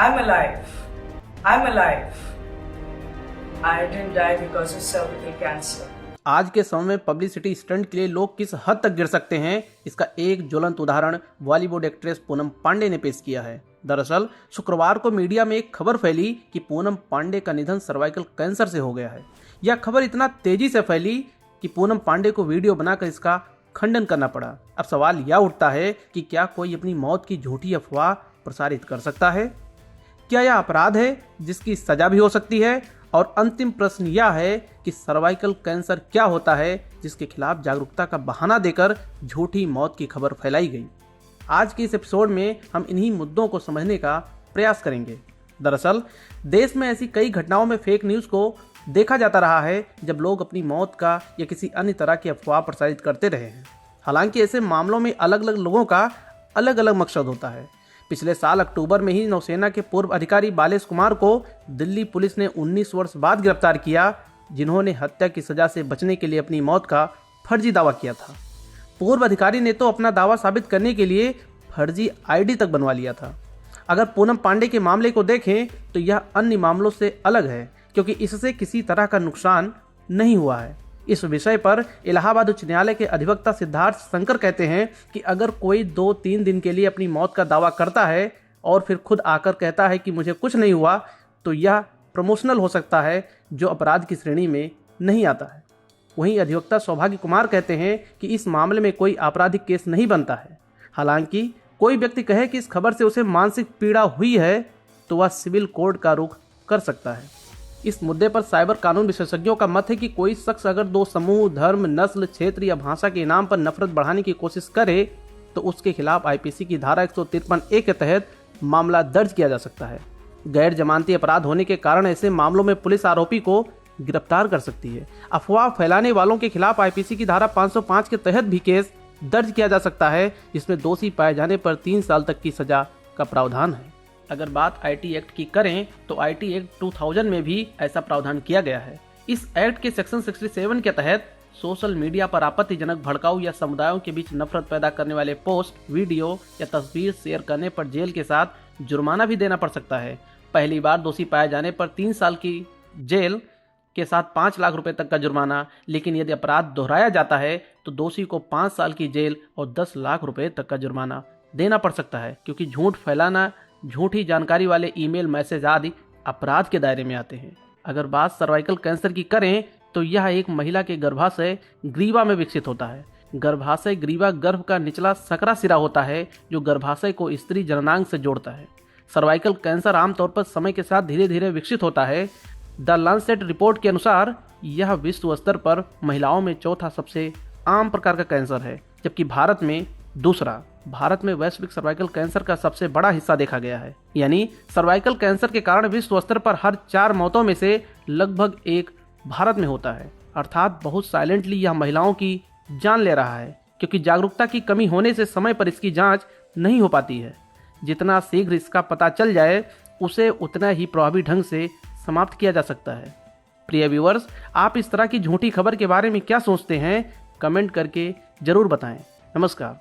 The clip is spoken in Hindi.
I'm alive. I'm alive. I didn't die because of cervical cancer. आज के समय में पब्लिसिटी स्टंट के लिए लोग किस हद तक गिर सकते हैं, इसका एक ज्वलंत उदाहरण बॉलीवुड एक्ट्रेस पूनम पांडे ने पेश किया है। दरअसल शुक्रवार को मीडिया में एक खबर फैली कि पूनम पांडे का निधन सर्वाइकल कैंसर से हो गया है। यह खबर इतना तेजी से फैली कि पूनम पांडे को वीडियो बनाकर इसका खंडन करना पड़ा। अब सवाल यह उठता है कि क्या कोई अपनी मौत की झूठी अफवाह प्रसारित कर सकता है? क्या यह अपराध है जिसकी सजा भी हो सकती है? और अंतिम प्रश्न यह है कि सर्वाइकल कैंसर क्या होता है जिसके खिलाफ जागरूकता का बहाना देकर झूठी मौत की खबर फैलाई गई। आज के इस एपिसोड में हम इन्हीं मुद्दों को समझने का प्रयास करेंगे। दरअसल देश में ऐसी कई घटनाओं में फेक न्यूज़ को देखा जाता रहा है जब लोग अपनी मौत का या किसी अन्य तरह की अफवाह प्रसारित करते रहे हैं। हालांकि ऐसे मामलों में अलग अलग लोगों का अलग अलग मकसद होता है। पिछले साल अक्टूबर में ही नौसेना के पूर्व अधिकारी बालेश कुमार को दिल्ली पुलिस ने 19 वर्ष बाद गिरफ्तार किया, जिन्होंने हत्या की सजा से बचने के लिए अपनी मौत का फर्जी दावा किया था। पूर्व अधिकारी ने तो अपना दावा साबित करने के लिए फर्जी आईडी तक बनवा लिया था। अगर पूनम पांडे के मामले को देखें तो यह अन्य मामलों से अलग है, क्योंकि इससे किसी तरह का नुकसान नहीं हुआ है। इस विषय पर इलाहाबाद उच्च न्यायालय के अधिवक्ता सिद्धार्थ शंकर कहते हैं कि अगर कोई 2-3 दिन के लिए अपनी मौत का दावा करता है और फिर खुद आकर कहता है कि मुझे कुछ नहीं हुआ, तो यह प्रमोशनल हो सकता है, जो अपराध की श्रेणी में नहीं आता है। वहीं अधिवक्ता सौभाग्य कुमार कहते हैं कि इस मामले में कोई आपराधिक केस नहीं बनता है। हालांकि कोई व्यक्ति कहे कि इस खबर से उसे मानसिक पीड़ा हुई है तो वह सिविल कोर्ट का रुख कर सकता है। इस मुद्दे पर साइबर कानून विशेषज्ञों का मत है कि कोई शख्स अगर दो समूह, धर्म, नस्ल, क्षेत्र या भाषा के नाम पर नफरत बढ़ाने की कोशिश करे तो उसके खिलाफ आईपीसी की धारा 153A के तहत मामला दर्ज किया जा सकता है। गैर जमानती अपराध होने के कारण ऐसे मामलों में पुलिस आरोपी को गिरफ्तार कर सकती है। अफवाह फैलाने वालों के खिलाफ आईपीसी की धारा 505 के तहत भी केस दर्ज किया जा सकता है, जिसमें दोषी पाए जाने पर 3 साल तक की सजा का प्रावधान है। अगर बात आईटी एक्ट की करें तो आईटी एक्ट 2000 में भी ऐसा प्रावधान किया गया है। इस एक्ट के सेक्शन 67 के तहत सोशल मीडिया पर आपत्तिजनक, भड़काऊ या समुदायों के बीच नफरत पैदा करने वाले पोस्ट, वीडियो या तस्वीर शेयर करने पर जेल के साथ जुर्माना भी देना पड़ सकता है। पहली बार दोषी पाए जाने पर 3 साल की जेल के साथ 5 लाख रुपए तक का जुर्माना, लेकिन यदि अपराध दोहराया जाता है तो दोषी को 5 साल की जेल और 10 लाख रुपए तक का जुर्माना देना पड़ सकता है, क्योंकि झूठ फैलाना, झूठी जानकारी वाले ईमेल, मैसेज आदि अपराध के दायरे में आते हैं। अगर बात सर्वाइकल कैंसर की करें तो यह एक महिला के गर्भाशय ग्रीवा में विकसित होता है। गर्भाशय ग्रीवा गर्भ का निचला सकरा सिरा होता है जो गर्भाशय को स्त्री जननांग से जोड़ता है। सर्वाइकल कैंसर आमतौर पर समय के साथ धीरे धीरे विकसित होता है। द लांसेट रिपोर्ट के अनुसार यह विश्व स्तर पर महिलाओं में चौथा सबसे आम प्रकार का कैंसर है, जबकि भारत में दूसरा। भारत में वैश्विक सर्वाइकल कैंसर का सबसे बड़ा हिस्सा देखा गया है। यानी सर्वाइकल कैंसर के कारण विश्व स्तर पर हर 4 मौतों में से लगभग 1 भारत में होता है। अर्थात बहुत साइलेंटली यह महिलाओं की जान ले रहा है, क्योंकि जागरूकता की कमी होने से समय पर इसकी जांच नहीं हो पाती है। जितना शीघ्र इसका पता चल जाए उसे उतना ही प्रभावी ढंग से समाप्त किया जा सकता है। प्रिय व्यूअर्स, आप इस तरह की झूठी खबर के बारे में क्या सोचते हैं? कमेंट करके जरूर बताएं। नमस्कार।